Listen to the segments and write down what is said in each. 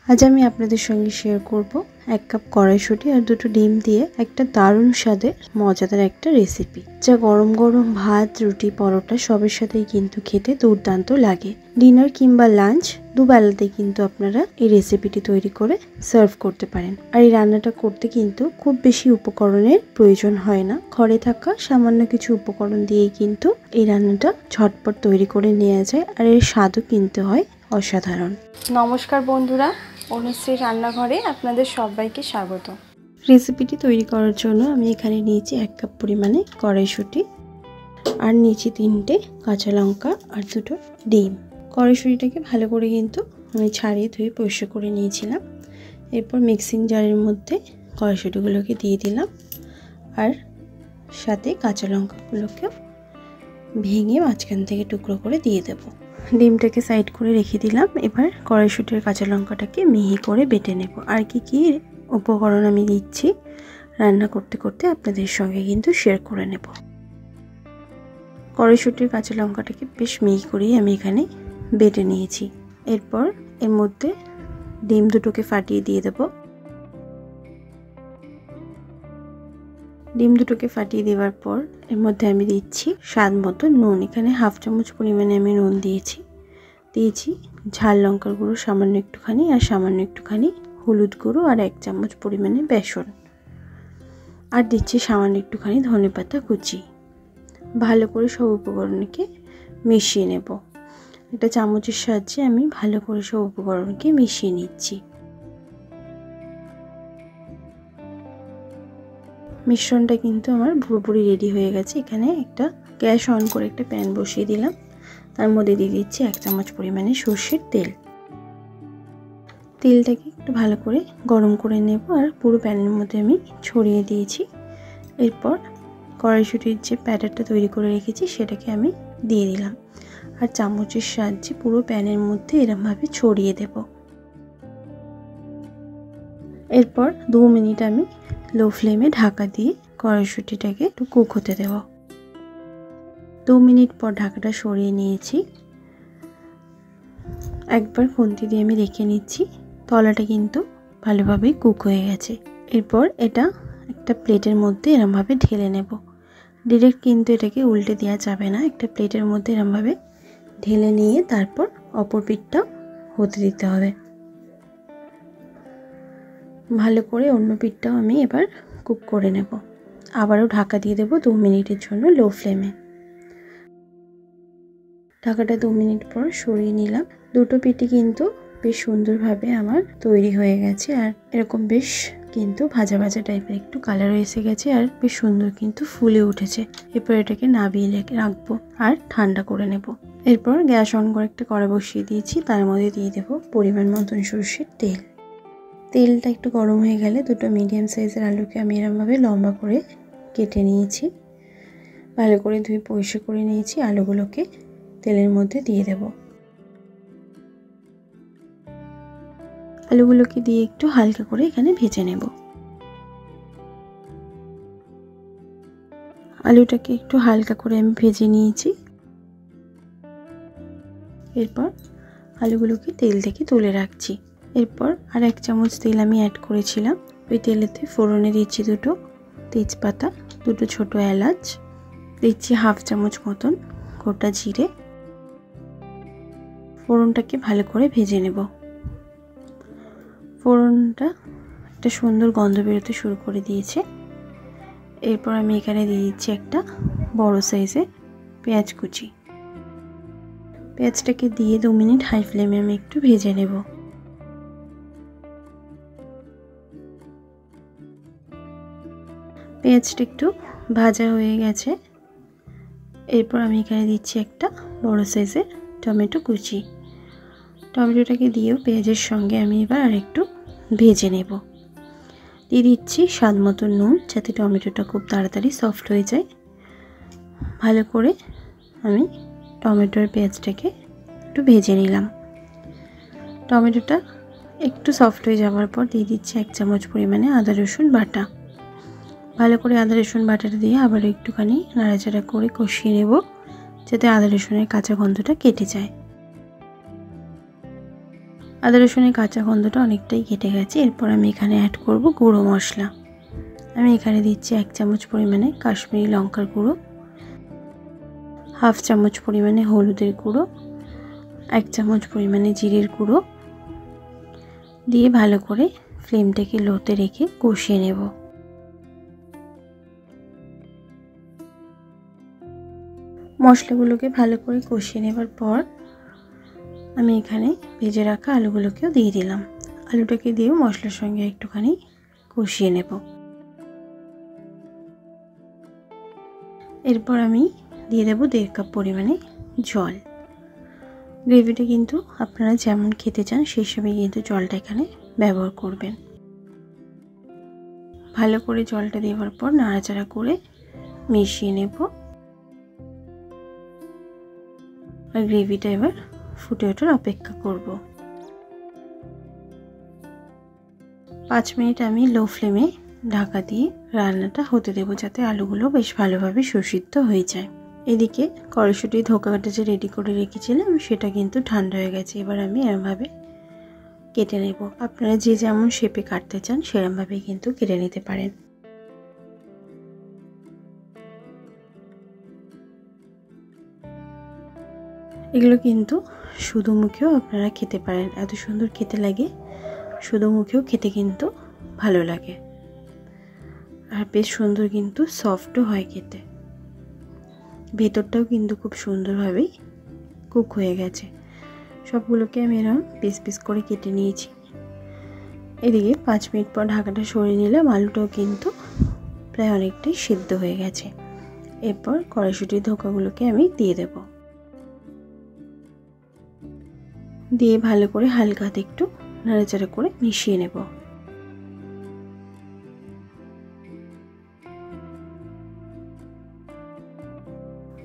আজ আমি আপনাদের সঙ্গে শেয়ার করব 1 কাপ কড়াইশুঁটি আর 2টো ডিম দিয়ে একটা দারুণ স্বাদের মজাদার একটা রেসিপি, যা গরম গরম ভাত, রুটি, পরোটা সবের সাথেই কিন্তু খেতে দুর্দান্ত লাগে। ডিনার কিংবা লাঞ্চ দুবেলাতেই কিন্তু আপনারা এই রেসিপিটি তৈরি করে সার্ভ করতে পারেন। আর এই রান্নাটা করতে কিন্তু খুব বেশি উপকরণের প্রয়োজন হয় না। ঘরে থাকা সামান্য কিছু উপকরণ দিয়েই কিন্তু এই রান্নাটা ঝটপট তৈরি করে নেওয়া যায়, আর এর স্বাদও কিন্তু হয় অসাধারণ। নমস্কার বন্ধুরা, অনুশ্রী রান্নাঘরে আপনাদের সবাইকে স্বাগত। রেসিপিটি তৈরি করার জন্য আমি এখানে নিয়েছি 1 কাপ পরিমাণে কড়াইশুঁটি, আর নিয়েছি 3টে কাঁচা লঙ্কা আর 2টো ডিম। কড়াইশুঁটিটাকে ভালো করে কিন্তু আমি ছাড়িয়ে ধুয়ে পরিষ্কার করে নিয়েছিলাম। এরপর মিক্সিং জারের মধ্যে কড়াইশুঁটিগুলোকে দিয়ে দিলাম, আর সাথে কাঁচা লঙ্কাগুলোকেও ভেঙে মাঝখান থেকে টুকরো করে দিয়ে দেবো। ডিমটাকে সাইড করে রেখে দিলাম। এবার কড়াইশুঁটির কাঁচা লঙ্কাটাকে মিহি করে বেটে নেব। আর কি কি উপকরণ আমি দিচ্ছি রান্না করতে করতে আপনাদের সঙ্গে কিন্তু শেয়ার করে নেব। কড়াইশুঁটির কাঁচা লঙ্কাটাকে বেশ মিহি করেই আমি এখানে বেটে নিয়েছি। এরপর এর মধ্যে ডিম দুটোকে ফাটিয়ে দিয়ে দেব। ডিম দুটোকে ফাটিয়ে দেওয়ার পর এর মধ্যে আমি দিচ্ছি স্বাদ মতো নুন। এখানে হাফ চামচ পরিমাণে আমি নুন দিয়েছি ঝাল লঙ্কার গুঁড়ো সামান্য একটুখানি, আর সামান্য একটুখানি হলুদ গুঁড়ো, আর 1 চামচ পরিমাণে বেসন, আর দিচ্ছি সামান্য একটুখানি ধনেপাতা কুচি। ভালো করে সব উপকরণকে মিশিয়ে নেব। একটা চামচের সাহায্যে আমি ভালো করে সব উপকরণকে মিশিয়ে নিচ্ছি। মিশ্রণটা কিন্তু আমার পুরোপুরি রেডি হয়ে গেছে। এখানে একটা গ্যাস অন করে একটা প্যান বসিয়ে দিলাম। তার মধ্যে দিয়ে দিচ্ছি 1 চামচ পরিমাণে সর্ষের তেল। তেলটাকে একটু ভালো করে গরম করে নেব, আর পুরো প্যানের মধ্যে আমি ছড়িয়ে দিয়েছি। এরপর কড়াইশুঁটির যে ব্যাটারটা তৈরি করে রেখেছি সেটাকে আমি দিয়ে দিলাম, আর চামচের সাহায্যে পুরো প্যানের মধ্যে এরকমভাবে ছড়িয়ে দেব। এরপর 2 মিনিট আমি লো ফ্লেমে ঢাকা দিয়ে কড়াইশুঁটিটাকে একটু কুক হতে দেব। 2 মিনিট পর ঢাকাটা সরিয়ে নিয়েছি। একবার খুন্তি দিয়ে আমি দেখে নিচ্ছি তলাটা কিন্তু ভালোভাবে কুক হয়ে গেছে। এরপর এটা একটা প্লেটের মধ্যে এরমভাবে ঢেলে নেব। ডিরেক্ট কিন্তু এটাকে উল্টে দেওয়া যাবে না। একটা প্লেটের মধ্যে এরমভাবে ঢেলে নিয়ে তারপর অপর পিঠটা হতে দিতে হবে। ভালো করে অন্য পিঠটাও আমি এবার কুক করে নেব। আবারও ঢাকা দিয়ে দেব 2 মিনিটের জন্য লো ফ্লেমে। ঢাকাটা 2 মিনিট পর সরিয়ে নিলাম। দুটো পিঠই কিন্তু বেশ সুন্দরভাবে আমার তৈরি হয়ে গেছে, আর এরকম বেশ কিন্তু ভাজা ভাজা টাইপের একটু কালার এসে গেছে, আর বেশ সুন্দর কিন্তু ফুলে উঠেছে। এরপর এটাকে নামিয়ে রাখবো আর ঠান্ডা করে নেব। এরপর গ্যাস অন করে একটা কড়া বসিয়ে দিয়েছি। তার মধ্যে দিয়ে দেবো পরিমাণ মতন সরষের তেল। তেলটা একটু গরম হয়ে গেলে 2টো মিডিয়াম সাইজের আলুকে আমি এরমভাবে লম্বা করে কেটে নিয়েছি। ভালো করে ধুয়ে পরিষ্কার করে নিয়েছি। আলুগুলোকে তেলের মধ্যে দিয়ে দেব। আলুগুলোকে দিয়ে একটু হালকা করে এখানে ভেজে নেব। আলুটাকে একটু হালকা করে আমি ভেজে নিয়েছি। এরপর আলুগুলোকে তেল থেকে তুলে রাখছি। এরপর আর 1 চামচ তেল আমি অ্যাড করেছিলাম। ওই তেলেতে ফোড়নে দিচ্ছি 2টো তেজপাতা, 2টো ছোটো এলাচ, দিচ্ছি হাফ চামচ মতন গোটা জিরে। ফোড়নটাকে ভালো করে ভেজে নেব। ফোড়নটা একটা সুন্দর গন্ধ বেরোতে শুরু করে দিয়েছে। এরপর আমি এখানে দিয়ে দিচ্ছি একটা বড় সাইজের পেঁয়াজ কুচি। পেঁয়াজটাকে দিয়ে 2 মিনিট হাই ফ্লেমে আমি একটু ভেজে নেব। পেঁয়াজটা একটু ভাজা হয়ে গেছে। এরপর আমি এখানে দিচ্ছি একটা বড় সাইজের টমেটো কুচি। টমেটোটাকে দিয়েও পেঁয়াজের সঙ্গে আমি এবার আর একটু ভেজে নেব। দিয়ে দিচ্ছি স্বাদ মতো নুন, যাতে টমেটোটা খুব তাড়াতাড়ি সফট হয়ে যায়। ভালো করে আমি টমেটোর পেঁয়াজটাকে একটু ভেজে নিলাম। টমেটোটা একটু সফট হয়ে যাওয়ার পর দিয়ে দিচ্ছি 1 চামচ পরিমাণে আদা রসুন বাটা। ভালো করে আদা রসুন বাটাটা দিয়ে আবার একটুখানি নাড়াচাড়া করে কষিয়ে নেব, যাতে আদা রসুনের কাঁচা গন্ধটা কেটে যায়। আদা রসুনের কাঁচা গন্ধটা অনেকটাই কেটে গেছে। এরপর আমি এখানে অ্যাড করব গুঁড়ো মশলা। আমি এখানে দিচ্ছি 1 চামচ পরিমাণে কাশ্মীরি লঙ্কার গুঁড়ো, 1/2 চামচ পরিমাণে হলুদের গুঁড়ো, 1 চামচ পরিমাণে জিরের গুঁড়ো দিয়ে ভালো করে ফ্লেমটাকে লোতে রেখে কষিয়ে নেব। মশলাগুলোকে ভালো করে কষিয়ে নেবার পর আমি এখানে ভেজে রাখা আলুগুলোকেও দিয়ে দিলাম। আলুটাকে দিয়েও মশলার সঙ্গে একটুখানি কষিয়ে নেব। এরপর আমি দিয়ে দেব 1.5 কাপ পরিমাণে জল। গ্রেভিটা কিন্তু আপনারা যেমন খেতে চান সেই হিসাবে কিন্তু জলটা এখানে ব্যবহার করবেন। ভালো করে জলটা দেওয়ার পর নাড়াচাড়া করে মিশিয়ে নেব। আর গ্রেভিটা এবার ফুটে ওঠার অপেক্ষা করব। 5 মিনিট আমি লো ফ্লেমে ঢাকা দিয়ে রান্নাটা হতে দেব, যাতে আলুগুলো বেশ ভালোভাবে সুসিদ্ধ হয়ে যায়। এদিকে কড়াইশুঁটির ধোকাটা যে রেডি করে রেখেছিলাম সেটা কিন্তু ঠান্ডা হয়ে গেছে। এবার আমি এরমভাবে কেটে নেব। আপনারা যে যেমন শেপে কাটতে চান সেরমভাবেই কিন্তু কেটে নিতে পারেন। এগুলো কিন্তু শুধু মুখেও আপনারা খেতে পারেন, এত সুন্দর খেতে লাগে। শুধু মুখেও খেতে কিন্তু ভালো লাগে, আর বেশ সুন্দর কিন্তু সফটও হয় খেতে। ভেতরটাও কিন্তু খুব সুন্দরভাবেই কুক হয়ে গেছে। সবগুলোকে আমি এরকম পিস পিস করে কেটে নিয়েছি। এদিকে 5 মিনিট পর ঢাকাটা সরিয়ে নিলাম। আলুটাও কিন্তু প্রায় অনেকটাই সিদ্ধ হয়ে গেছে। এরপর কড়াইশুঁটির ধোকাগুলোকে আমি দিয়ে দেব। দিয়ে ভালো করে হালকা হাতে একটু নাড়াচাড়া করে মিশিয়ে নেব।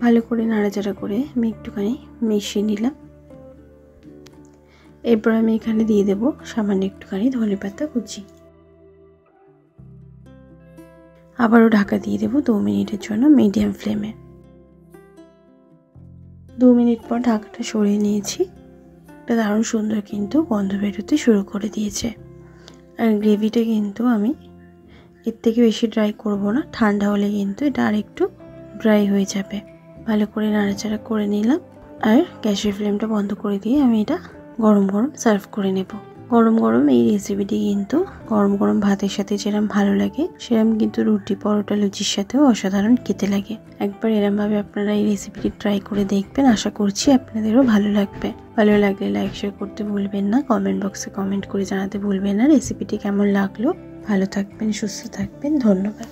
ভালো করে নাড়াচাড়া করে আমি একটুখানি মিশিয়ে নিলাম। এরপর আমি এখানে দিয়ে দেব সামান্য একটুখানি ধনেপাতা কুচি। আবারও ঢাকা দিয়ে দেব 2 মিনিটের জন্য মিডিয়াম ফ্লেমে। 2 মিনিট পর ঢাকাটা সরিয়ে নিয়েছি। এটা দারুণ সুন্দর কিন্তু গন্ধ বেরোতে শুরু করে দিয়েছে। আর গ্রেভিটা কিন্তু আমি এর থেকে বেশি ড্রাই করব না, ঠান্ডা হলে কিন্তু এটা আরেকটু ড্রাই হয়ে যাবে। ভালো করে নাড়াচাড়া করে নিলাম। আর গ্যাসের ফ্লেমটা বন্ধ করে দিয়ে আমি এটা গরম গরম সার্ভ করে নেব। গরম গরম এই রেসিপিটি কিন্তু গরম গরম ভাতের সাথে যেরকম ভালো লাগে সেরকম কিন্তু রুটি, পরোটা, লুচির সাথেও অসাধারণ খেতে লাগে। একবার এরমভাবে আপনারা এই রেসিপিটি ট্রাই করে দেখবেন, আশা করছি আপনাদেরও ভালো লাগবে। ভালো লাগলে লাইক শেয়ার করতে ভুলবেন না, কমেন্ট বক্সে কমেন্ট করে জানাতে ভুলবেন না রেসিপিটি কেমন লাগলো। ভালো থাকবেন, সুস্থ থাকবেন, ধন্যবাদ।